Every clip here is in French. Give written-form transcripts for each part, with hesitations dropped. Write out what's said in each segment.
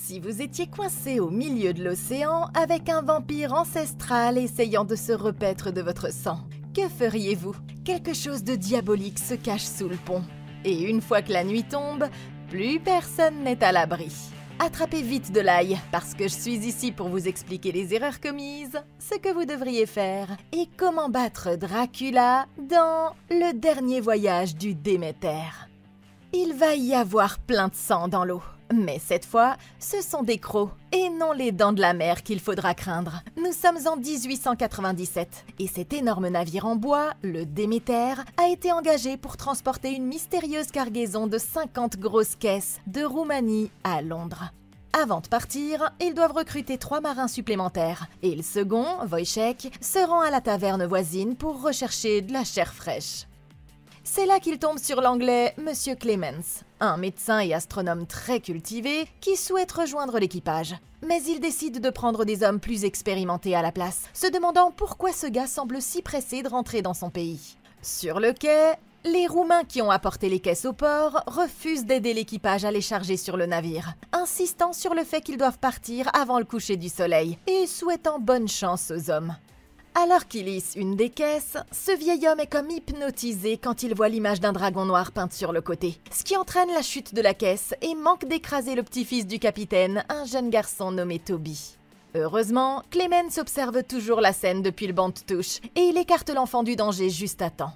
Si vous étiez coincé au milieu de l'océan avec un vampire ancestral essayant de se repaître de votre sang, que feriez-vous? Quelque chose de diabolique se cache sous le pont. Et une fois que la nuit tombe, plus personne n'est à l'abri. Attrapez vite de l'ail, parce que je suis ici pour vous expliquer les erreurs commises, ce que vous devriez faire, et comment battre Dracula dans Le Dernier Voyage du Déméter. Il va y avoir plein de sang dans l'eau. Mais cette fois, ce sont des crocs, et non les dents de la mer qu'il faudra craindre. Nous sommes en 1897, et cet énorme navire en bois, le Déméter, a été engagé pour transporter une mystérieuse cargaison de 50 grosses caisses de Roumanie à Londres. Avant de partir, ils doivent recruter 3 marins supplémentaires, et le second, Wojciech, se rend à la taverne voisine pour rechercher de la chair fraîche. C'est là qu'il tombe sur l'anglais Monsieur Clemens, un médecin et astronome très cultivé qui souhaite rejoindre l'équipage. Mais il décide de prendre des hommes plus expérimentés à la place, se demandant pourquoi ce gars semble si pressé de rentrer dans son pays. Sur le quai, les Roumains qui ont apporté les caisses au port refusent d'aider l'équipage à les charger sur le navire, insistant sur le fait qu'ils doivent partir avant le coucher du soleil et souhaitant bonne chance aux hommes. Alors qu'il hisse une des caisses, ce vieil homme est comme hypnotisé quand il voit l'image d'un dragon noir peinte sur le côté, ce qui entraîne la chute de la caisse et manque d'écraser le petit-fils du capitaine, un jeune garçon nommé Toby. Heureusement, Clemens observe toujours la scène depuis le banc de touche et il écarte l'enfant du danger juste à temps.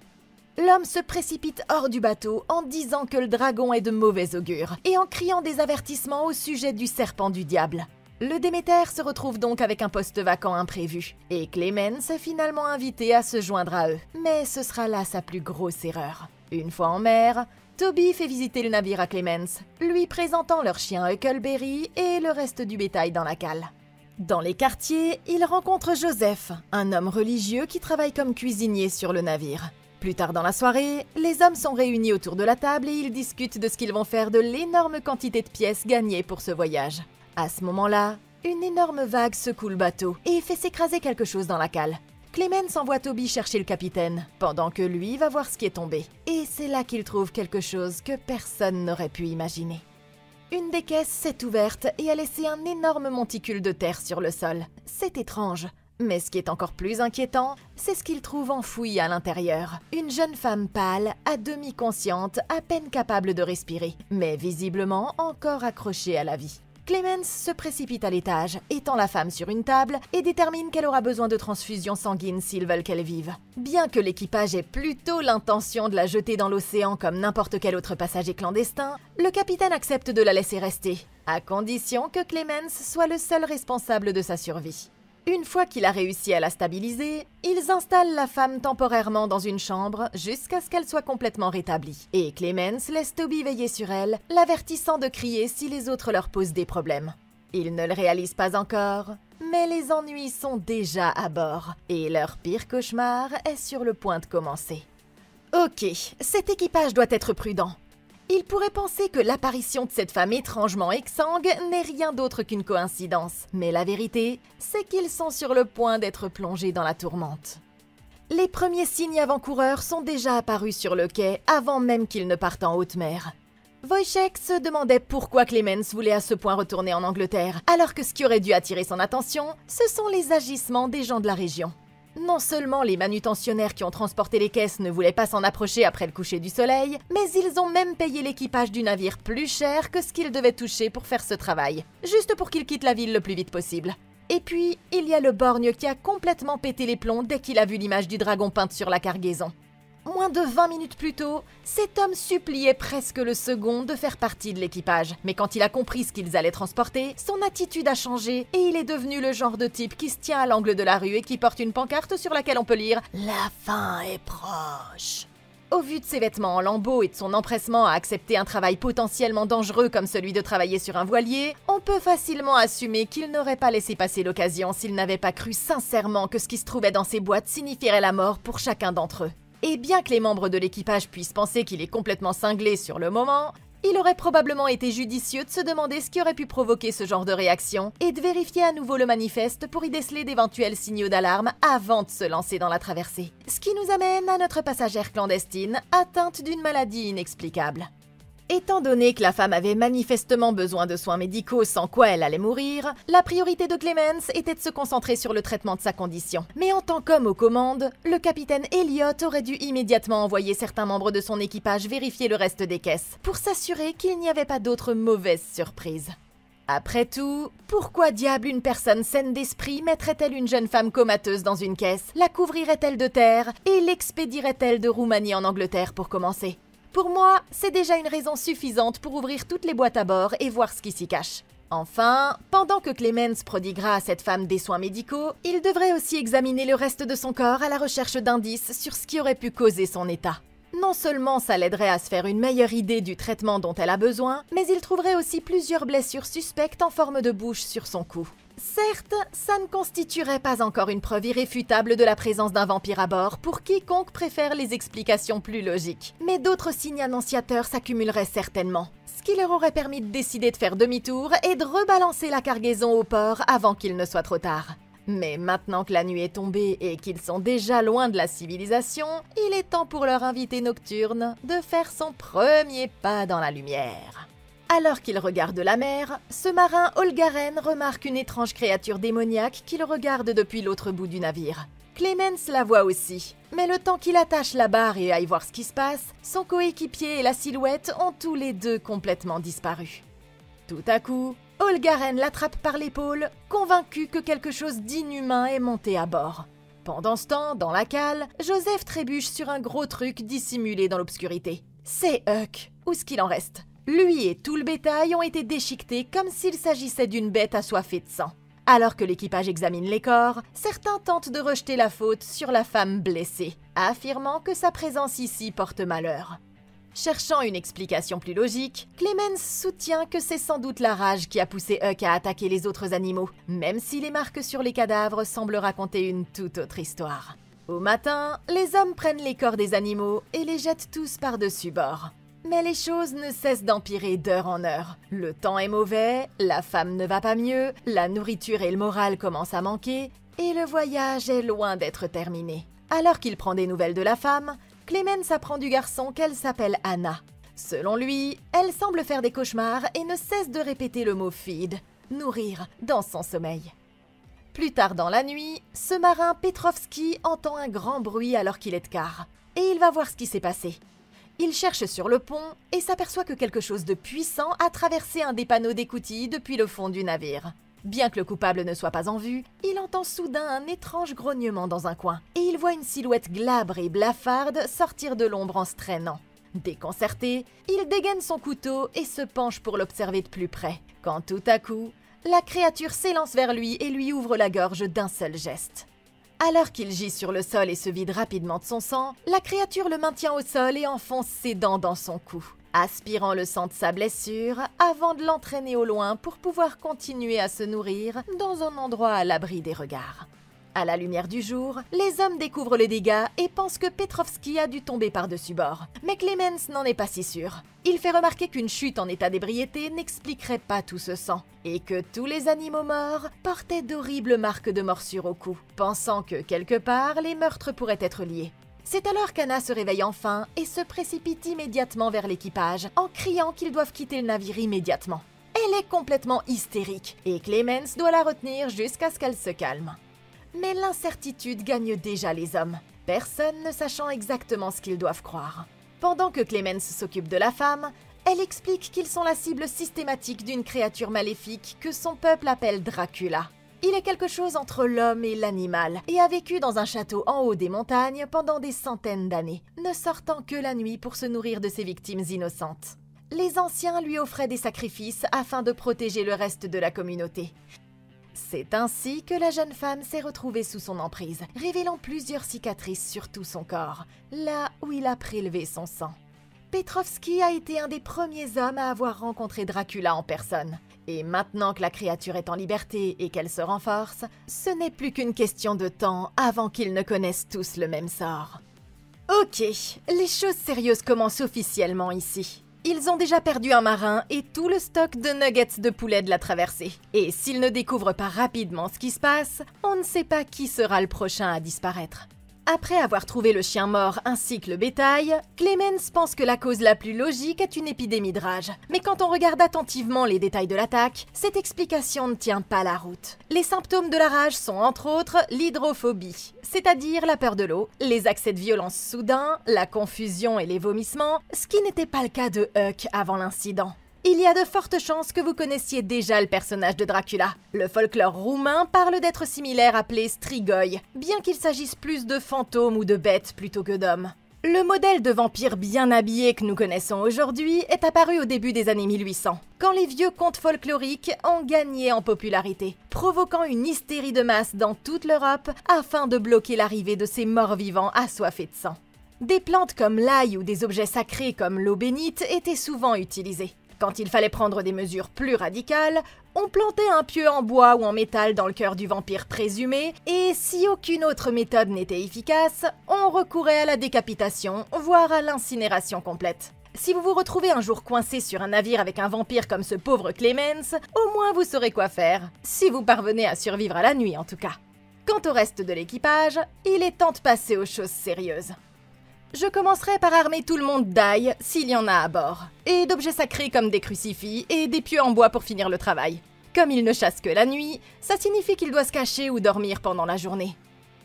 L'homme se précipite hors du bateau en disant que le dragon est de mauvais augure et en criant des avertissements au sujet du serpent du diable. Le Déméter se retrouve donc avec un poste vacant imprévu, et Clemens est finalement invité à se joindre à eux. Mais ce sera là sa plus grosse erreur. Une fois en mer, Toby fait visiter le navire à Clemens, lui présentant leur chien Huckleberry et le reste du bétail dans la cale. Dans les quartiers, il rencontre Joseph, un homme religieux qui travaille comme cuisinier sur le navire. Plus tard dans la soirée, les hommes sont réunis autour de la table et ils discutent de ce qu'ils vont faire de l'énorme quantité de pièces gagnées pour ce voyage. À ce moment-là, une énorme vague secoue le bateau et fait s'écraser quelque chose dans la cale. Clemens envoie Toby chercher le capitaine, pendant que lui va voir ce qui est tombé. Et c'est là qu'il trouve quelque chose que personne n'aurait pu imaginer. Une des caisses s'est ouverte et a laissé un énorme monticule de terre sur le sol. C'est étrange. Mais ce qui est encore plus inquiétant, c'est ce qu'il trouve enfoui à l'intérieur. Une jeune femme pâle, à demi consciente, à peine capable de respirer, mais visiblement encore accrochée à la vie. Clemens se précipite à l'étage, étend la femme sur une table et détermine qu'elle aura besoin de transfusion sanguine s'ils veulent qu'elle vive. Bien que l'équipage ait plutôt l'intention de la jeter dans l'océan comme n'importe quel autre passager clandestin, le capitaine accepte de la laisser rester, à condition que Clemens soit le seul responsable de sa survie. Une fois qu'il a réussi à la stabiliser, ils installent la femme temporairement dans une chambre jusqu'à ce qu'elle soit complètement rétablie. Et Clemens laisse Toby veiller sur elle, l'avertissant de crier si les autres leur posent des problèmes. Ils ne le réalisent pas encore, mais les ennuis sont déjà à bord, et leur pire cauchemar est sur le point de commencer. Ok, cet équipage doit être prudent. Il pourrait penser que l'apparition de cette femme étrangement exsangue n'est rien d'autre qu'une coïncidence. Mais la vérité, c'est qu'ils sont sur le point d'être plongés dans la tourmente. Les premiers signes avant-coureurs sont déjà apparus sur le quai avant même qu'ils ne partent en haute mer. Wojciech se demandait pourquoi Clemens voulait à ce point retourner en Angleterre, alors que ce qui aurait dû attirer son attention, ce sont les agissements des gens de la région. Non seulement les manutentionnaires qui ont transporté les caisses ne voulaient pas s'en approcher après le coucher du soleil, mais ils ont même payé l'équipage du navire plus cher que ce qu'ils devaient toucher pour faire ce travail, juste pour qu'ils quittent la ville le plus vite possible. Et puis, il y a le borgne qui a complètement pété les plombs dès qu'il a vu l'image du dragon peinte sur la cargaison. Moins de 20 minutes plus tôt, cet homme suppliait presque le second de faire partie de l'équipage. Mais quand il a compris ce qu'ils allaient transporter, son attitude a changé et il est devenu le genre de type qui se tient à l'angle de la rue et qui porte une pancarte sur laquelle on peut lire « La fin est proche ». Au vu de ses vêtements en lambeaux et de son empressement à accepter un travail potentiellement dangereux comme celui de travailler sur un voilier, on peut facilement assumer qu'il n'aurait pas laissé passer l'occasion s'il n'avait pas cru sincèrement que ce qui se trouvait dans ces boîtes signifierait la mort pour chacun d'entre eux. Et bien que les membres de l'équipage puissent penser qu'il est complètement cinglé sur le moment, il aurait probablement été judicieux de se demander ce qui aurait pu provoquer ce genre de réaction et de vérifier à nouveau le manifeste pour y déceler d'éventuels signaux d'alarme avant de se lancer dans la traversée. Ce qui nous amène à notre passagère clandestine atteinte d'une maladie inexplicable. Étant donné que la femme avait manifestement besoin de soins médicaux sans quoi elle allait mourir, la priorité de Clemens était de se concentrer sur le traitement de sa condition. Mais en tant qu'homme aux commandes, le capitaine Elliot aurait dû immédiatement envoyer certains membres de son équipage vérifier le reste des caisses, pour s'assurer qu'il n'y avait pas d'autres mauvaises surprises. Après tout, pourquoi diable une personne saine d'esprit mettrait-elle une jeune femme comateuse dans une caisse, la couvrirait-elle de terre et l'expédierait-elle de Roumanie en Angleterre pour commencer ? Pour moi, c'est déjà une raison suffisante pour ouvrir toutes les boîtes à bord et voir ce qui s'y cache. Enfin, pendant que Clemens prodiguera à cette femme des soins médicaux, il devrait aussi examiner le reste de son corps à la recherche d'indices sur ce qui aurait pu causer son état. Non seulement ça l'aiderait à se faire une meilleure idée du traitement dont elle a besoin, mais il trouverait aussi plusieurs blessures suspectes en forme de bouche sur son cou. Certes, ça ne constituerait pas encore une preuve irréfutable de la présence d'un vampire à bord pour quiconque préfère les explications plus logiques, mais d'autres signes annonciateurs s'accumuleraient certainement, ce qui leur aurait permis de décider de faire demi-tour et de rebalancer la cargaison au port avant qu'il ne soit trop tard. Mais maintenant que la nuit est tombée et qu'ils sont déjà loin de la civilisation, il est temps pour leur invité nocturne de faire son premier pas dans la lumière. Alors qu'il regarde la mer, ce marin Olgaren remarque une étrange créature démoniaque qui le regarde depuis l'autre bout du navire. Clemens la voit aussi, mais le temps qu'il attache la barre et aille voir ce qui se passe, son coéquipier et la silhouette ont tous les deux complètement disparu. Tout à coup, Olgaren l'attrape par l'épaule, convaincu que quelque chose d'inhumain est monté à bord. Pendant ce temps, dans la cale, Joseph trébuche sur un gros truc dissimulé dans l'obscurité. C'est Huck, ou ce qu'il en reste. Lui et tout le bétail ont été déchiquetés comme s'il s'agissait d'une bête assoiffée de sang. Alors que l'équipage examine les corps, certains tentent de rejeter la faute sur la femme blessée, affirmant que sa présence ici porte malheur. Cherchant une explication plus logique, Clemens soutient que c'est sans doute la rage qui a poussé Huck à attaquer les autres animaux, même si les marques sur les cadavres semblent raconter une toute autre histoire. Au matin, les hommes prennent les corps des animaux et les jettent tous par-dessus bord. Mais les choses ne cessent d'empirer d'heure en heure. Le temps est mauvais, la femme ne va pas mieux, la nourriture et le moral commencent à manquer, et le voyage est loin d'être terminé. Alors qu'il prend des nouvelles de la femme, Clemens apprend du garçon qu'elle s'appelle Anna. Selon lui, elle semble faire des cauchemars et ne cesse de répéter le mot « feed », nourrir, dans son sommeil. Plus tard dans la nuit, ce marin Petrovski entend un grand bruit alors qu'il est de quart, et il va voir ce qui s'est passé. Il cherche sur le pont et s'aperçoit que quelque chose de puissant a traversé un des panneaux d'écoutille depuis le fond du navire. Bien que le coupable ne soit pas en vue, il entend soudain un étrange grognement dans un coin, et il voit une silhouette glabre et blafarde sortir de l'ombre en se traînant. Déconcerté, il dégaine son couteau et se penche pour l'observer de plus près, quand tout à coup, la créature s'élance vers lui et lui ouvre la gorge d'un seul geste. Alors qu'il gît sur le sol et se vide rapidement de son sang, la créature le maintient au sol et enfonce ses dents dans son cou, aspirant le sang de sa blessure avant de l'entraîner au loin pour pouvoir continuer à se nourrir dans un endroit à l'abri des regards. À la lumière du jour, les hommes découvrent les dégâts et pensent que Petrovski a dû tomber par-dessus bord. Mais Clemens n'en est pas si sûr. Il fait remarquer qu'une chute en état d'ébriété n'expliquerait pas tout ce sang, et que tous les animaux morts portaient d'horribles marques de morsure au cou, pensant que quelque part les meurtres pourraient être liés. C'est alors qu'Anna se réveille enfin et se précipite immédiatement vers l'équipage, en criant qu'ils doivent quitter le navire immédiatement. Elle est complètement hystérique, et Clemens doit la retenir jusqu'à ce qu'elle se calme. Mais l'incertitude gagne déjà les hommes, personne ne sachant exactement ce qu'ils doivent croire. Pendant que Clemens s'occupe de la femme, elle explique qu'ils sont la cible systématique d'une créature maléfique que son peuple appelle Dracula. Il est quelque chose entre l'homme et l'animal, et a vécu dans un château en haut des montagnes pendant des centaines d'années, ne sortant que la nuit pour se nourrir de ses victimes innocentes. Les anciens lui offraient des sacrifices afin de protéger le reste de la communauté. C'est ainsi que la jeune femme s'est retrouvée sous son emprise, révélant plusieurs cicatrices sur tout son corps, là où il a prélevé son sang. Petrovski a été un des premiers hommes à avoir rencontré Dracula en personne. Et maintenant que la créature est en liberté et qu'elle se renforce, ce n'est plus qu'une question de temps avant qu'ils ne connaissent tous le même sort. Ok, les choses sérieuses commencent officiellement ici. Ils ont déjà perdu un marin et tout le stock de nuggets de poulet de la traversée. Et s'ils ne découvrent pas rapidement ce qui se passe, on ne sait pas qui sera le prochain à disparaître. Après avoir trouvé le chien mort ainsi que le bétail, Clemens pense que la cause la plus logique est une épidémie de rage. Mais quand on regarde attentivement les détails de l'attaque, cette explication ne tient pas la route. Les symptômes de la rage sont entre autres l'hydrophobie, c'est-à-dire la peur de l'eau, les accès de violence soudains, la confusion et les vomissements, ce qui n'était pas le cas de Huck avant l'incident. Il y a de fortes chances que vous connaissiez déjà le personnage de Dracula. Le folklore roumain parle d'êtres similaires appelés strigoi, bien qu'il s'agisse plus de fantômes ou de bêtes plutôt que d'hommes. Le modèle de vampire bien habillé que nous connaissons aujourd'hui est apparu au début des années 1800, quand les vieux contes folkloriques ont gagné en popularité, provoquant une hystérie de masse dans toute l'Europe afin de bloquer l'arrivée de ces morts-vivants assoiffés de sang. Des plantes comme l'ail ou des objets sacrés comme l'eau bénite étaient souvent utilisés. Quand il fallait prendre des mesures plus radicales, on plantait un pieu en bois ou en métal dans le cœur du vampire présumé, et si aucune autre méthode n'était efficace, on recourait à la décapitation, voire à l'incinération complète. Si vous vous retrouvez un jour coincé sur un navire avec un vampire comme ce pauvre Clemens, au moins vous saurez quoi faire, si vous parvenez à survivre à la nuit en tout cas. Quant au reste de l'équipage, il est temps de passer aux choses sérieuses. Je commencerai par armer tout le monde d'ail, s'il y en a à bord, et d'objets sacrés comme des crucifix et des pieux en bois pour finir le travail. Comme il ne chasse que la nuit, ça signifie qu'il doit se cacher ou dormir pendant la journée.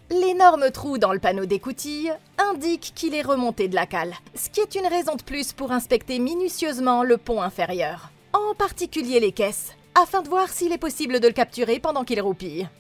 L'énorme trou dans le panneau d'écoutille indique qu'il est remonté de la cale, ce qui est une raison de plus pour inspecter minutieusement le pont inférieur, en particulier les caisses, afin de voir s'il est possible de le capturer pendant qu'il roupille.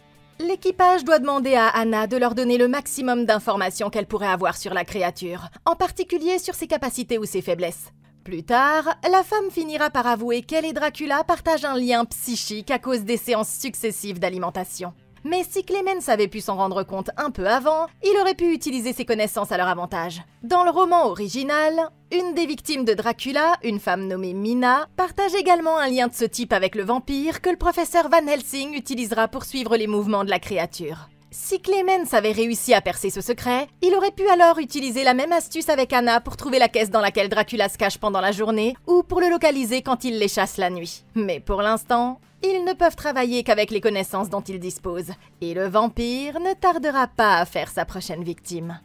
L'équipage doit demander à Anna de leur donner le maximum d'informations qu'elle pourrait avoir sur la créature, en particulier sur ses capacités ou ses faiblesses. Plus tard, la femme finira par avouer qu'elle et Dracula partagent un lien psychique à cause des séances successives d'alimentation. Mais si Clemens avait pu s'en rendre compte un peu avant, il aurait pu utiliser ses connaissances à leur avantage. Dans le roman original, une des victimes de Dracula, une femme nommée Mina, partage également un lien de ce type avec le vampire que le professeur Van Helsing utilisera pour suivre les mouvements de la créature. Si Clemens avait réussi à percer ce secret, il aurait pu alors utiliser la même astuce avec Anna pour trouver la caisse dans laquelle Dracula se cache pendant la journée ou pour le localiser quand il les chasse la nuit. Mais pour l'instant, ils ne peuvent travailler qu'avec les connaissances dont ils disposent, et le vampire ne tardera pas à faire sa prochaine victime.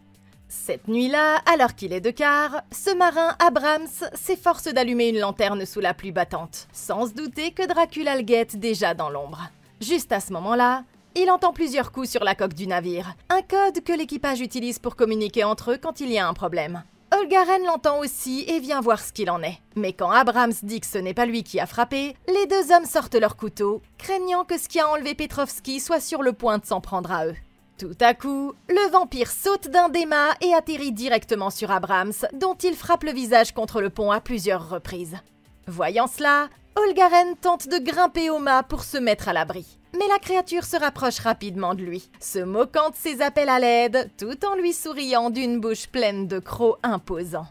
Cette nuit-là, alors qu'il est de quart, ce marin Abrams s'efforce d'allumer une lanterne sous la pluie battante, sans se douter que Dracula le guette déjà dans l'ombre. Juste à ce moment-là, il entend plusieurs coups sur la coque du navire, un code que l'équipage utilise pour communiquer entre eux quand il y a un problème. Olgaren l'entend aussi et vient voir ce qu'il en est. Mais quand Abrams dit que ce n'est pas lui qui a frappé, les deux hommes sortent leurs couteaux, craignant que ce qui a enlevé Petrovski soit sur le point de s'en prendre à eux. Tout à coup, le vampire saute d'un des mâts et atterrit directement sur Abrams, dont il frappe le visage contre le pont à plusieurs reprises. Voyant cela, Olgaren tente de grimper au mât pour se mettre à l'abri. Mais la créature se rapproche rapidement de lui, se moquant de ses appels à l'aide, tout en lui souriant d'une bouche pleine de crocs imposants.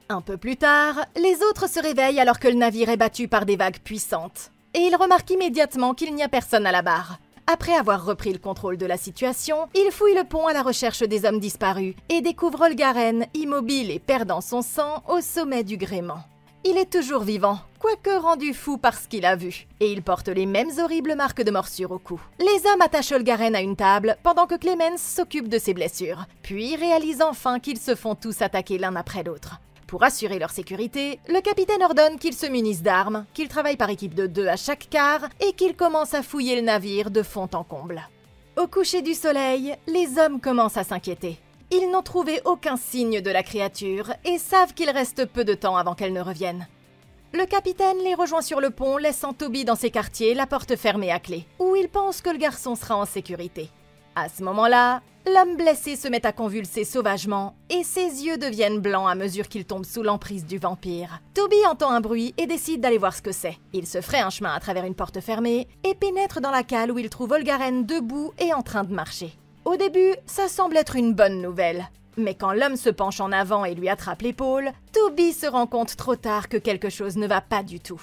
Un peu plus tard, les autres se réveillent alors que le navire est battu par des vagues puissantes. Et ils remarquent immédiatement qu'il n'y a personne à la barre. Après avoir repris le contrôle de la situation, ils fouillent le pont à la recherche des hommes disparus et découvrent Olgaren, immobile et perdant son sang au sommet du gréement. Il est toujours vivant, quoique rendu fou par ce qu'il a vu, et il porte les mêmes horribles marques de morsure au cou. Les hommes attachent Olgaren à une table, pendant que Clemens s'occupe de ses blessures, puis réalisent enfin qu'ils se font tous attaquer l'un après l'autre. Pour assurer leur sécurité, le capitaine ordonne qu'ils se munissent d'armes, qu'ils travaillent par équipe de 2 à chaque quart, et qu'ils commencent à fouiller le navire de fond en comble. Au coucher du soleil, les hommes commencent à s'inquiéter. Ils n'ont trouvé aucun signe de la créature et savent qu'il reste peu de temps avant qu'elle ne revienne. Le capitaine les rejoint sur le pont, laissant Toby dans ses quartiers, la porte fermée à clé, où il pense que le garçon sera en sécurité. À ce moment-là, l'homme blessé se met à convulser sauvagement et ses yeux deviennent blancs à mesure qu'il tombe sous l'emprise du vampire. Toby entend un bruit et décide d'aller voir ce que c'est. Il se fraye un chemin à travers une porte fermée et pénètre dans la cale où il trouve Olgaren debout et en train de marcher. Au début, ça semble être une bonne nouvelle. Mais quand l'homme se penche en avant et lui attrape l'épaule, Toby se rend compte trop tard que quelque chose ne va pas du tout.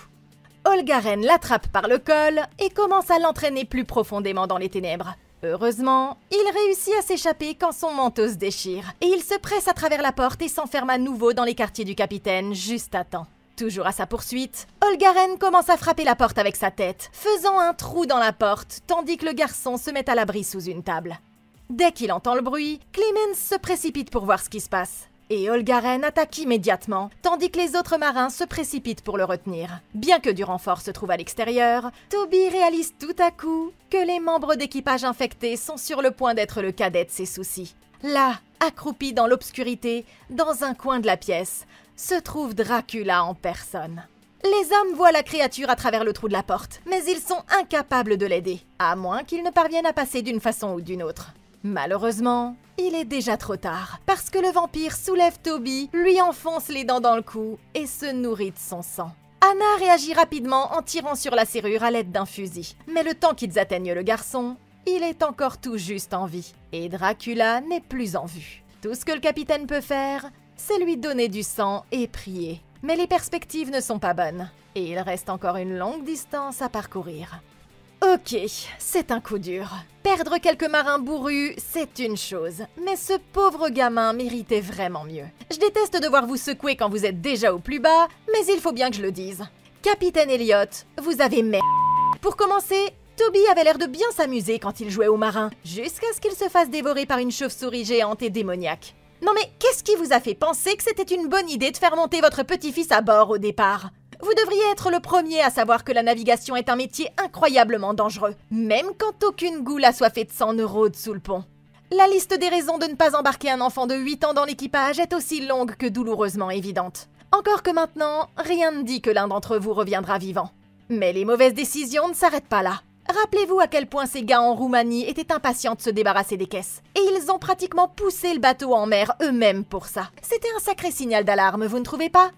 Olgaren l'attrape par le col et commence à l'entraîner plus profondément dans les ténèbres. Heureusement, il réussit à s'échapper quand son manteau se déchire, et il se presse à travers la porte et s'enferme à nouveau dans les quartiers du capitaine, juste à temps. Toujours à sa poursuite, Olgaren commence à frapper la porte avec sa tête, faisant un trou dans la porte, tandis que le garçon se met à l'abri sous une table. Dès qu'il entend le bruit, Clemens se précipite pour voir ce qui se passe. Et Olgaren attaque immédiatement, tandis que les autres marins se précipitent pour le retenir. Bien que du renfort se trouve à l'extérieur, Toby réalise tout à coup que les membres d'équipage infectés sont sur le point d'être le cadet de ses soucis. Là, accroupi dans l'obscurité, dans un coin de la pièce, se trouve Dracula en personne. Les hommes voient la créature à travers le trou de la porte, mais ils sont incapables de l'aider, à moins qu'ils ne parviennent à passer d'une façon ou d'une autre. Malheureusement, il est déjà trop tard, parce que le vampire soulève Toby, lui enfonce les dents dans le cou et se nourrit de son sang. Anna réagit rapidement en tirant sur la serrure à l'aide d'un fusil. Mais le temps qu'ils atteignent le garçon, il est encore tout juste en vie, et Dracula n'est plus en vue. Tout ce que le capitaine peut faire, c'est lui donner du sang et prier. Mais les perspectives ne sont pas bonnes, et il reste encore une longue distance à parcourir. Ok, c'est un coup dur. Perdre quelques marins bourrus, c'est une chose, mais ce pauvre gamin méritait vraiment mieux. Je déteste devoir vous secouer quand vous êtes déjà au plus bas, mais il faut bien que je le dise. Capitaine Elliot, vous avez merde. Pour commencer, Toby avait l'air de bien s'amuser quand il jouait aux marins, jusqu'à ce qu'il se fasse dévorer par une chauve-souris géante et démoniaque. Non mais qu'est-ce qui vous a fait penser que c'était une bonne idée de faire monter votre petit-fils à bord au départ ? Vous devriez être le premier à savoir que la navigation est un métier incroyablement dangereux, même quand aucune goule assoiffée de sang ne rôde sous le pont. La liste des raisons de ne pas embarquer un enfant de 8 ans dans l'équipage est aussi longue que douloureusement évidente. Encore que maintenant, rien ne dit que l'un d'entre vous reviendra vivant. Mais les mauvaises décisions ne s'arrêtent pas là. Rappelez-vous à quel point ces gars en Roumanie étaient impatients de se débarrasser des caisses. Et ils ont pratiquement poussé le bateau en mer eux-mêmes pour ça. C'était un sacré signal d'alarme, vous ne trouvez pas ?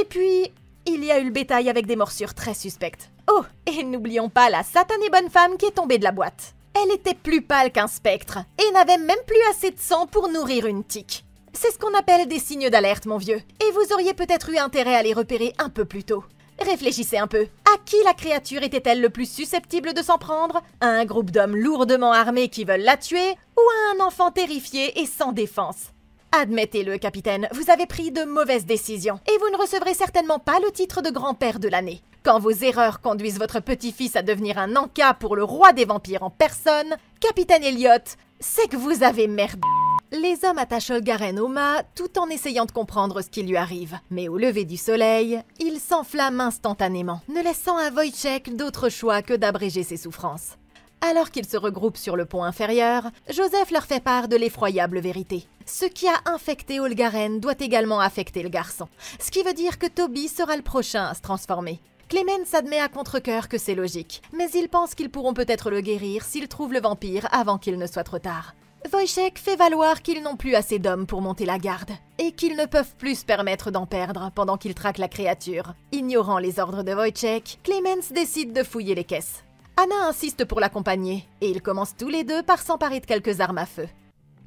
Et puis, il y a eu le bétail avec des morsures très suspectes. Oh, et n'oublions pas la satanée bonne femme qui est tombée de la boîte. Elle était plus pâle qu'un spectre, et n'avait même plus assez de sang pour nourrir une tique. C'est ce qu'on appelle des signes d'alerte, mon vieux, et vous auriez peut-être eu intérêt à les repérer un peu plus tôt. Réfléchissez un peu. À qui la créature était-elle le plus susceptible de s'en prendre ? À un groupe d'hommes lourdement armés qui veulent la tuer, ou à un enfant terrifié et sans défense ? Admettez-le, capitaine, vous avez pris de mauvaises décisions, et vous ne recevrez certainement pas le titre de grand-père de l'année. Quand vos erreurs conduisent votre petit-fils à devenir un encas pour le roi des vampires en personne, capitaine Elliot, c'est que vous avez merdé. Les hommes attachent Olgaren au mât tout en essayant de comprendre ce qui lui arrive. Mais au lever du soleil, il s'enflamme instantanément, ne laissant à Wojciech d'autre choix que d'abréger ses souffrances. Alors qu'ils se regroupent sur le pont inférieur, Joseph leur fait part de l'effroyable vérité. Ce qui a infecté Olgaren doit également affecter le garçon. Ce qui veut dire que Toby sera le prochain à se transformer. Clemens admet à contre-cœur que c'est logique, mais il pense qu'ils pourront peut-être le guérir s'ils trouvent le vampire avant qu'il ne soit trop tard. Wojciech fait valoir qu'ils n'ont plus assez d'hommes pour monter la garde, et qu'ils ne peuvent plus se permettre d'en perdre pendant qu'ils traquent la créature. Ignorant les ordres de Wojciech, Clemens décide de fouiller les caisses. Anna insiste pour l'accompagner, et ils commencent tous les deux par s'emparer de quelques armes à feu.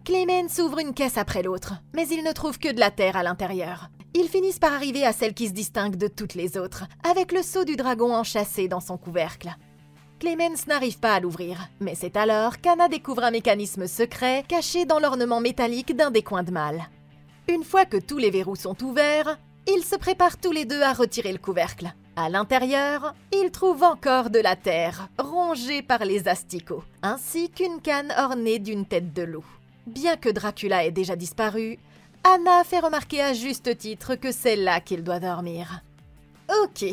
Clemens ouvre une caisse après l'autre, mais ils ne trouvent que de la terre à l'intérieur. Ils finissent par arriver à celle qui se distingue de toutes les autres, avec le sceau du dragon enchâssé dans son couvercle. Clemens n'arrive pas à l'ouvrir, mais c'est alors qu'Anna découvre un mécanisme secret caché dans l'ornement métallique d'un des coins de malle. Une fois que tous les verrous sont ouverts, ils se préparent tous les deux à retirer le couvercle. À l'intérieur, ils trouvent encore de la terre, rongée par les asticots, ainsi qu'une canne ornée d'une tête de loup. Bien que Dracula ait déjà disparu, Anna fait remarquer à juste titre que c'est là qu'il doit dormir. Ok,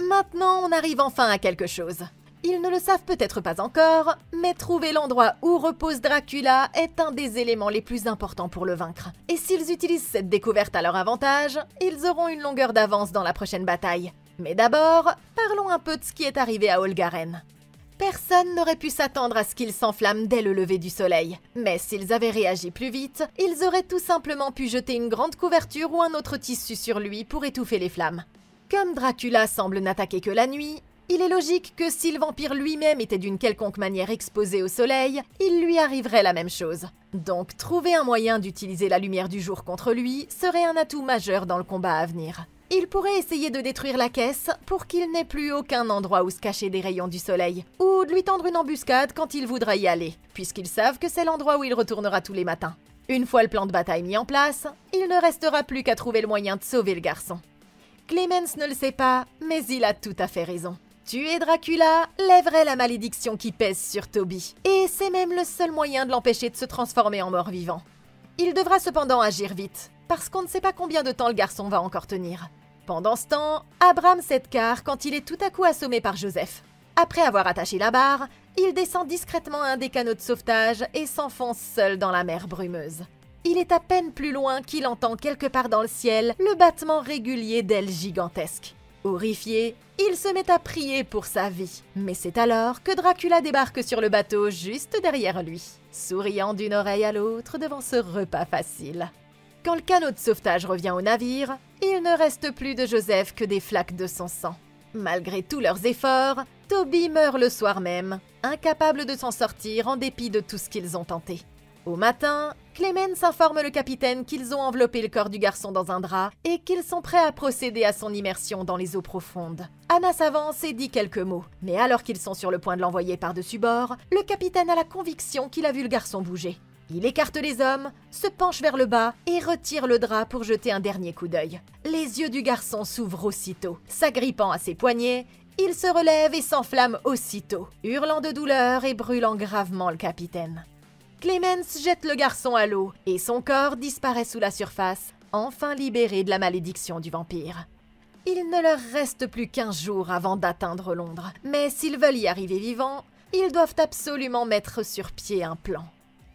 maintenant on arrive enfin à quelque chose. Ils ne le savent peut-être pas encore, mais trouver l'endroit où repose Dracula est un des éléments les plus importants pour le vaincre. Et s'ils utilisent cette découverte à leur avantage, ils auront une longueur d'avance dans la prochaine bataille. Mais d'abord, parlons un peu de ce qui est arrivé à Olgaren. Personne n'aurait pu s'attendre à ce qu'il s'enflamme dès le lever du soleil. Mais s'ils avaient réagi plus vite, ils auraient tout simplement pu jeter une grande couverture ou un autre tissu sur lui pour étouffer les flammes. Comme Dracula semble n'attaquer que la nuit, il est logique que si le vampire lui-même était d'une quelconque manière exposé au soleil, il lui arriverait la même chose. Donc trouver un moyen d'utiliser la lumière du jour contre lui serait un atout majeur dans le combat à venir. Il pourrait essayer de détruire la caisse pour qu'il n'ait plus aucun endroit où se cacher des rayons du soleil, ou de lui tendre une embuscade quand il voudra y aller, puisqu'ils savent que c'est l'endroit où il retournera tous les matins. Une fois le plan de bataille mis en place, il ne restera plus qu'à trouver le moyen de sauver le garçon. Clemens ne le sait pas, mais il a tout à fait raison. Tuer Dracula lèverait la malédiction qui pèse sur Toby, et c'est même le seul moyen de l'empêcher de se transformer en mort-vivant. Il devra cependant agir vite, parce qu'on ne sait pas combien de temps le garçon va encore tenir. Pendant ce temps, Abraham s'écarte quand il est tout à coup assommé par Joseph. Après avoir attaché la barre, il descend discrètement un des canots de sauvetage et s'enfonce seul dans la mer brumeuse. Il est à peine plus loin qu'il entend quelque part dans le ciel le battement régulier d'ailes gigantesques. Horrifié, il se met à prier pour sa vie. Mais c'est alors que Dracula débarque sur le bateau juste derrière lui, souriant d'une oreille à l'autre devant ce repas facile. Quand le canot de sauvetage revient au navire, il ne reste plus de Joseph que des flaques de son sang. Malgré tous leurs efforts, Toby meurt le soir même, incapable de s'en sortir en dépit de tout ce qu'ils ont tenté. Au matin, Clemens informe le capitaine qu'ils ont enveloppé le corps du garçon dans un drap et qu'ils sont prêts à procéder à son immersion dans les eaux profondes. Anna s'avance et dit quelques mots, mais alors qu'ils sont sur le point de l'envoyer par-dessus bord, le capitaine a la conviction qu'il a vu le garçon bouger. Il écarte les hommes, se penche vers le bas et retire le drap pour jeter un dernier coup d'œil. Les yeux du garçon s'ouvrent aussitôt. S'agrippant à ses poignets, il se relève et s'enflamme aussitôt, hurlant de douleur et brûlant gravement le capitaine. Clemens jette le garçon à l'eau et son corps disparaît sous la surface, enfin libéré de la malédiction du vampire. Il ne leur reste plus qu'1 jour avant d'atteindre Londres, mais s'ils veulent y arriver vivants, ils doivent absolument mettre sur pied un plan.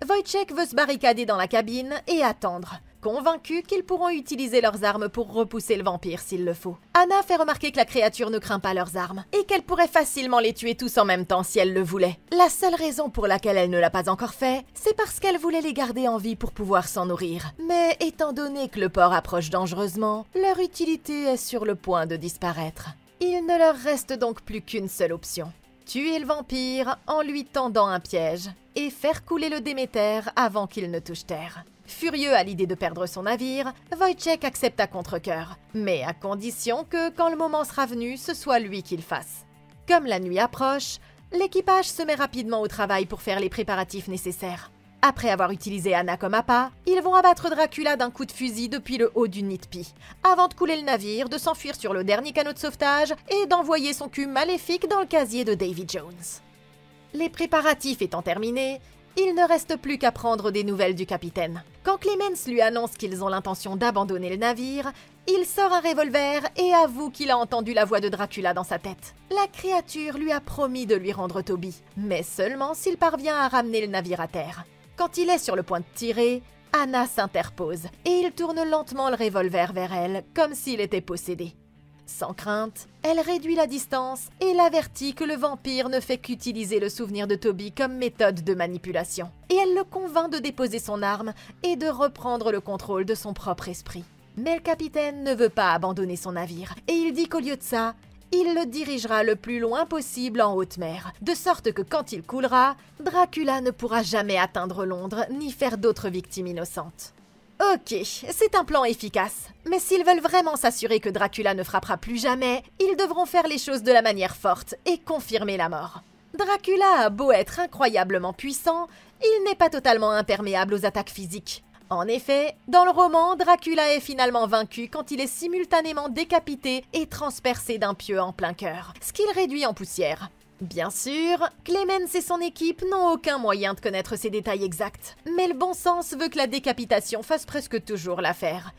Wojciech veut se barricader dans la cabine et attendre, convaincus qu'ils pourront utiliser leurs armes pour repousser le vampire s'il le faut. Anna fait remarquer que la créature ne craint pas leurs armes et qu'elle pourrait facilement les tuer tous en même temps si elle le voulait. La seule raison pour laquelle elle ne l'a pas encore fait, c'est parce qu'elle voulait les garder en vie pour pouvoir s'en nourrir. Mais étant donné que le port approche dangereusement, leur utilité est sur le point de disparaître. Il ne leur reste donc plus qu'une seule option. Tuer le vampire en lui tendant un piège et faire couler le Déméter avant qu'il ne touche terre. Furieux à l'idée de perdre son navire, Wojciech accepte à contre-cœur, mais à condition que, quand le moment sera venu, ce soit lui qui le fasse. Comme la nuit approche, l'équipage se met rapidement au travail pour faire les préparatifs nécessaires. Après avoir utilisé Anna comme appât, ils vont abattre Dracula d'un coup de fusil depuis le haut du nid de pie, avant de couler le navire, de s'enfuir sur le dernier canot de sauvetage et d'envoyer son cul maléfique dans le casier de Davy Jones. Les préparatifs étant terminés, il ne reste plus qu'à prendre des nouvelles du capitaine. Quand Clemens lui annonce qu'ils ont l'intention d'abandonner le navire, il sort un revolver et avoue qu'il a entendu la voix de Dracula dans sa tête. La créature lui a promis de lui rendre Toby, mais seulement s'il parvient à ramener le navire à terre. Quand il est sur le point de tirer, Anna s'interpose et il tourne lentement le revolver vers elle, comme s'il était possédé. Sans crainte, elle réduit la distance et l'avertit que le vampire ne fait qu'utiliser le souvenir de Toby comme méthode de manipulation. Et elle le convainc de déposer son arme et de reprendre le contrôle de son propre esprit. Mais le capitaine ne veut pas abandonner son navire et il dit qu'au lieu de ça, il le dirigera le plus loin possible en haute mer, de sorte que quand il coulera, Dracula ne pourra jamais atteindre Londres ni faire d'autres victimes innocentes. Ok, c'est un plan efficace, mais s'ils veulent vraiment s'assurer que Dracula ne frappera plus jamais, ils devront faire les choses de la manière forte et confirmer la mort. Dracula a beau être incroyablement puissant, il n'est pas totalement imperméable aux attaques physiques. En effet, dans le roman, Dracula est finalement vaincu quand il est simultanément décapité et transpercé d'un pieu en plein cœur, ce qu'il réduit en poussière. Bien sûr, Clemens et son équipe n'ont aucun moyen de connaître ces détails exacts, mais le bon sens veut que la décapitation fasse presque toujours l'affaire.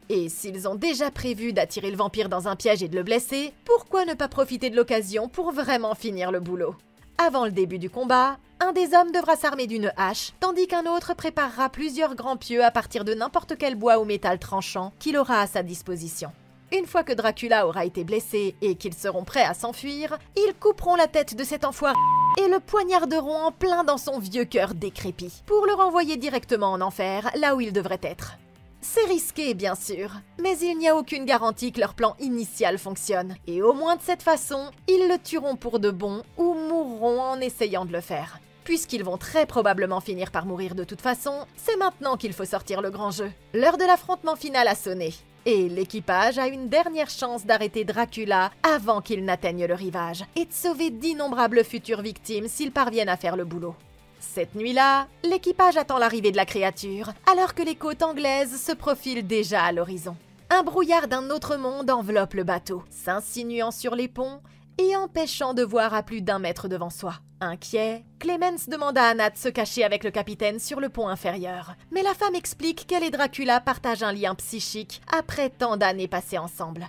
Et s'ils ont déjà prévu d'attirer le vampire dans un piège et de le blesser, pourquoi ne pas profiter de l'occasion pour vraiment finir le boulot? Avant le début du combat, un des hommes devra s'armer d'une hache, tandis qu'un autre préparera plusieurs grands pieux à partir de n'importe quel bois ou métal tranchant qu'il aura à sa disposition. Une fois que Dracula aura été blessé et qu'ils seront prêts à s'enfuir, ils couperont la tête de cet enfoiré et le poignarderont en plein dans son vieux cœur décrépit, pour le renvoyer directement en enfer, là où il devrait être. C'est risqué, bien sûr, mais il n'y a aucune garantie que leur plan initial fonctionne, et au moins de cette façon, ils le tueront pour de bon ou mourront en essayant de le faire. Puisqu'ils vont très probablement finir par mourir de toute façon, c'est maintenant qu'il faut sortir le grand jeu. L'heure de l'affrontement final a sonné. Et l'équipage a une dernière chance d'arrêter Dracula avant qu'il n'atteigne le rivage et de sauver d'innombrables futures victimes s'ils parviennent à faire le boulot. Cette nuit-là, l'équipage attend l'arrivée de la créature, alors que les côtes anglaises se profilent déjà à l'horizon. Un brouillard d'un autre monde enveloppe le bateau, s'insinuant sur les ponts et empêchant de voir à plus d'1 mètre devant soi. Inquiet, Clemens demande à Anna de se cacher avec le capitaine sur le pont inférieur. Mais la femme explique qu'elle et Dracula partagent un lien psychique après tant d'années passées ensemble.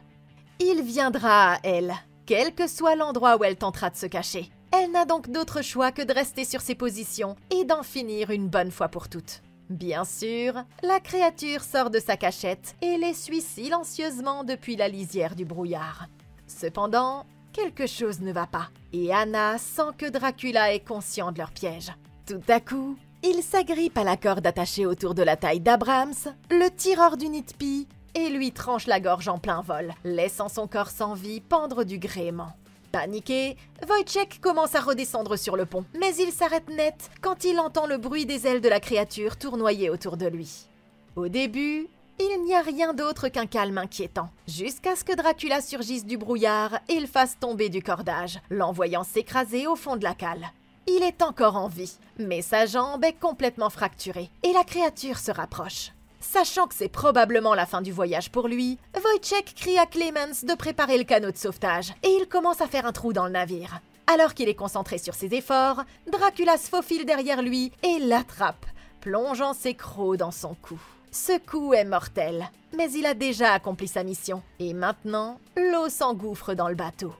Il viendra à elle, quel que soit l'endroit où elle tentera de se cacher. Elle n'a donc d'autre choix que de rester sur ses positions et d'en finir une bonne fois pour toutes. Bien sûr, la créature sort de sa cachette et les suit silencieusement depuis la lisière du brouillard. Cependant, quelque chose ne va pas, et Anna sent que Dracula est conscient de leur piège. Tout à coup, il s'agrippe à la corde attachée autour de la taille d'Abrams, le tire hors du nid de pie et lui tranche la gorge en plein vol, laissant son corps sans vie pendre du gréement. Paniqué, Wojciech commence à redescendre sur le pont, mais il s'arrête net quand il entend le bruit des ailes de la créature tournoyer autour de lui. Au début, il n'y a rien d'autre qu'un calme inquiétant, jusqu'à ce que Dracula surgisse du brouillard et le fasse tomber du cordage, l'envoyant s'écraser au fond de la cale. Il est encore en vie, mais sa jambe est complètement fracturée, et la créature se rapproche. Sachant que c'est probablement la fin du voyage pour lui, Wojciech crie à Clemens de préparer le canot de sauvetage, et il commence à faire un trou dans le navire. Alors qu'il est concentré sur ses efforts, Dracula se faufile derrière lui et l'attrape, plongeant ses crocs dans son cou. Ce coup est mortel, mais il a déjà accompli sa mission, et maintenant, l'eau s'engouffre dans le bateau.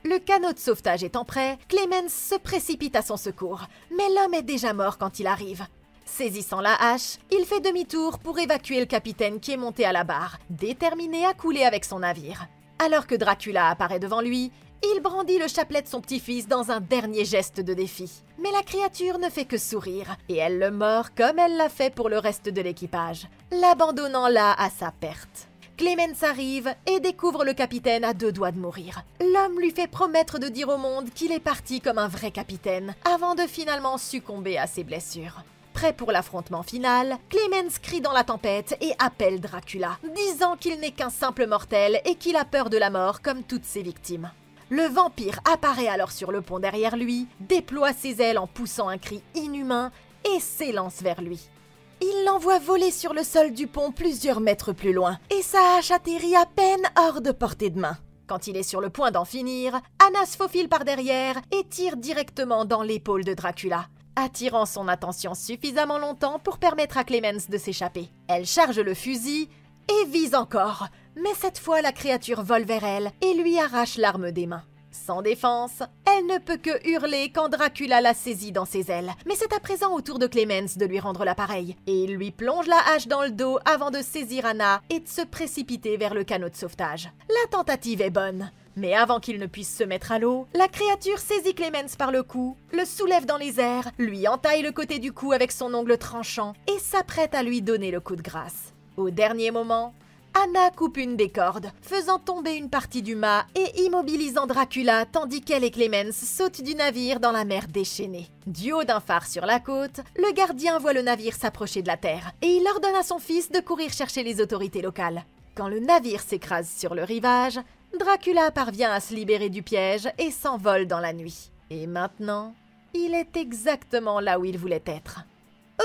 Le canot de sauvetage étant prêt, Clemens se précipite à son secours, mais l'homme est déjà mort quand il arrive. Saisissant la hache, il fait demi-tour pour évacuer le capitaine qui est monté à la barre, déterminé à couler avec son navire. Alors que Dracula apparaît devant lui, il brandit le chapelet de son petit-fils dans un dernier geste de défi. Mais la créature ne fait que sourire, et elle le mord comme elle l'a fait pour le reste de l'équipage, l'abandonnant là à sa perte. Clemens arrive et découvre le capitaine à 2 doigts de mourir. L'homme lui fait promettre de dire au monde qu'il est parti comme un vrai capitaine, avant de finalement succomber à ses blessures. Prêt pour l'affrontement final, Clemens crie dans la tempête et appelle Dracula, disant qu'il n'est qu'un simple mortel et qu'il a peur de la mort comme toutes ses victimes. Le vampire apparaît alors sur le pont derrière lui, déploie ses ailes en poussant un cri inhumain et s'élance vers lui. Il l'envoie voler sur le sol du pont plusieurs mètres plus loin, et sa hache atterrit à peine hors de portée de main. Quand il est sur le point d'en finir, Anna se faufile par derrière et tire directement dans l'épaule de Dracula, attirant son attention suffisamment longtemps pour permettre à Clemens de s'échapper. Elle charge le fusil et vise encore, mais cette fois la créature vole vers elle et lui arrache l'arme des mains. Sans défense, elle ne peut que hurler quand Dracula la saisit dans ses ailes, mais c'est à présent au tour de Clemens de lui rendre l'appareil, et il lui plonge la hache dans le dos avant de saisir Anna et de se précipiter vers le canot de sauvetage. La tentative est bonne, mais avant qu'il ne puisse se mettre à l'eau, la créature saisit Clemens par le cou, le soulève dans les airs, lui entaille le côté du cou avec son ongle tranchant et s'apprête à lui donner le coup de grâce. Au dernier moment, Anna coupe une des cordes, faisant tomber une partie du mât et immobilisant Dracula tandis qu'elle et Clemens sautent du navire dans la mer déchaînée. Du haut d'un phare sur la côte, le gardien voit le navire s'approcher de la terre et il ordonne à son fils de courir chercher les autorités locales. Quand le navire s'écrase sur le rivage, Dracula parvient à se libérer du piège et s'envole dans la nuit. Et maintenant, il est exactement là où il voulait être.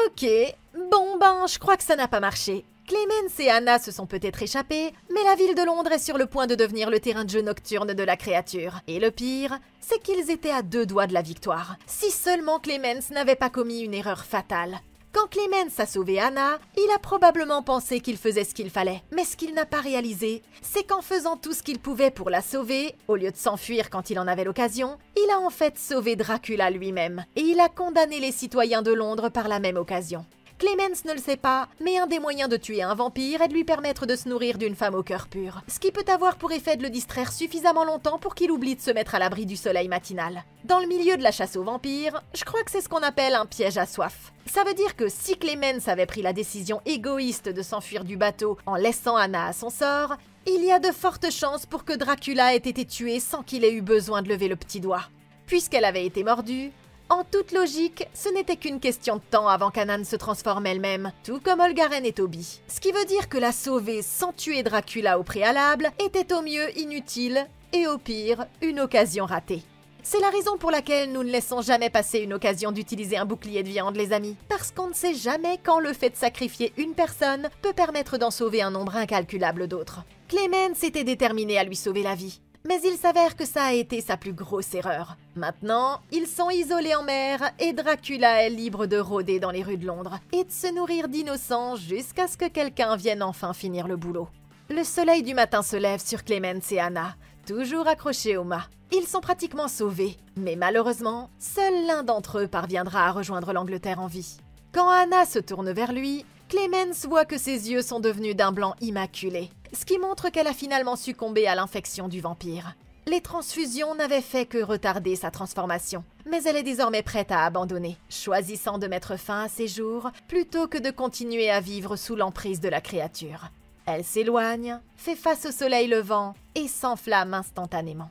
Ok, je crois que ça n'a pas marché. Clemens et Anna se sont peut-être échappés, mais la ville de Londres est sur le point de devenir le terrain de jeu nocturne de la créature. Et le pire, c'est qu'ils étaient à 2 doigts de la victoire. Si seulement Clemens n'avait pas commis une erreur fatale. Quand Clemens a sauvé Anna, il a probablement pensé qu'il faisait ce qu'il fallait. Mais ce qu'il n'a pas réalisé, c'est qu'en faisant tout ce qu'il pouvait pour la sauver, au lieu de s'enfuir quand il en avait l'occasion, il a en fait sauvé Dracula lui-même. Et il a condamné les citoyens de Londres par la même occasion. Clemens ne le sait pas, mais un des moyens de tuer un vampire est de lui permettre de se nourrir d'une femme au cœur pur. Ce qui peut avoir pour effet de le distraire suffisamment longtemps pour qu'il oublie de se mettre à l'abri du soleil matinal. Dans le milieu de la chasse aux vampires, je crois que c'est ce qu'on appelle un piège à soif. Ça veut dire que si Clemens avait pris la décision égoïste de s'enfuir du bateau en laissant Anna à son sort, il y a de fortes chances pour que Dracula ait été tué sans qu'il ait eu besoin de lever le petit doigt. Puisqu'elle avait été mordue, en toute logique, ce n'était qu'une question de temps avant qu'Anna ne se transforme elle-même, tout comme Olgaren et Toby. Ce qui veut dire que la sauver sans tuer Dracula au préalable était au mieux inutile et au pire, une occasion ratée. C'est la raison pour laquelle nous ne laissons jamais passer une occasion d'utiliser un bouclier de viande, les amis. Parce qu'on ne sait jamais quand le fait de sacrifier une personne peut permettre d'en sauver un nombre incalculable d'autres. Clemens était déterminé à lui sauver la vie. Mais il s'avère que ça a été sa plus grosse erreur. Maintenant, ils sont isolés en mer et Dracula est libre de rôder dans les rues de Londres et de se nourrir d'innocents jusqu'à ce que quelqu'un vienne enfin finir le boulot. Le soleil du matin se lève sur Clemens et Anna, toujours accrochés au mât. Ils sont pratiquement sauvés, mais malheureusement, seul l'un d'entre eux parviendra à rejoindre l'Angleterre en vie. Quand Anna se tourne vers lui, Clemens voit que ses yeux sont devenus d'un blanc immaculé, ce qui montre qu'elle a finalement succombé à l'infection du vampire. Les transfusions n'avaient fait que retarder sa transformation, mais elle est désormais prête à abandonner, choisissant de mettre fin à ses jours plutôt que de continuer à vivre sous l'emprise de la créature. Elle s'éloigne, fait face au soleil levant et s'enflamme instantanément.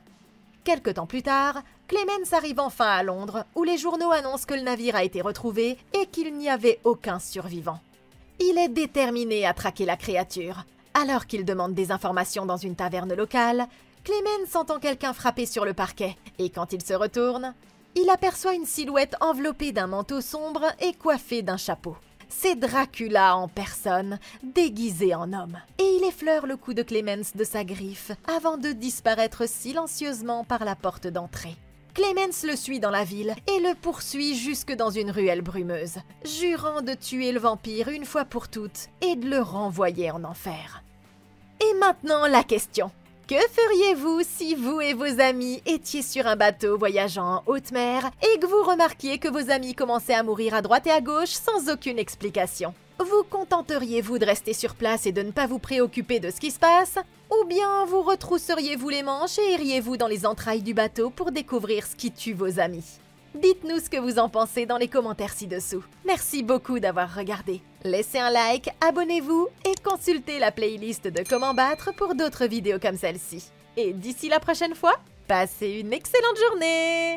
Quelque temps plus tard, Clemens arrive enfin à Londres, où les journaux annoncent que le navire a été retrouvé et qu'il n'y avait aucun survivant. Il est déterminé à traquer la créature. Alors qu'il demande des informations dans une taverne locale, Clemens entend quelqu'un frapper sur le parquet, et quand il se retourne, il aperçoit une silhouette enveloppée d'un manteau sombre et coiffée d'un chapeau. C'est Dracula en personne, déguisé en homme. Et il effleure le cou de Clemens de sa griffe avant de disparaître silencieusement par la porte d'entrée. Clemens le suit dans la ville et le poursuit jusque dans une ruelle brumeuse, jurant de tuer le vampire une fois pour toutes et de le renvoyer en enfer. Et maintenant la question. Que feriez-vous si vous et vos amis étiez sur un bateau voyageant en haute mer et que vous remarquiez que vos amis commençaient à mourir à droite et à gauche sans aucune explication? Vous contenteriez-vous de rester sur place et de ne pas vous préoccuper de ce qui se passe? Ou bien vous retrousseriez-vous les manches et iriez-vous dans les entrailles du bateau pour découvrir ce qui tue vos amis? Dites-nous ce que vous en pensez dans les commentaires ci-dessous. Merci beaucoup d'avoir regardé. Laissez un like, abonnez-vous et consultez la playlist de Comment battre pour d'autres vidéos comme celle-ci. Et d'ici la prochaine fois, passez une excellente journée!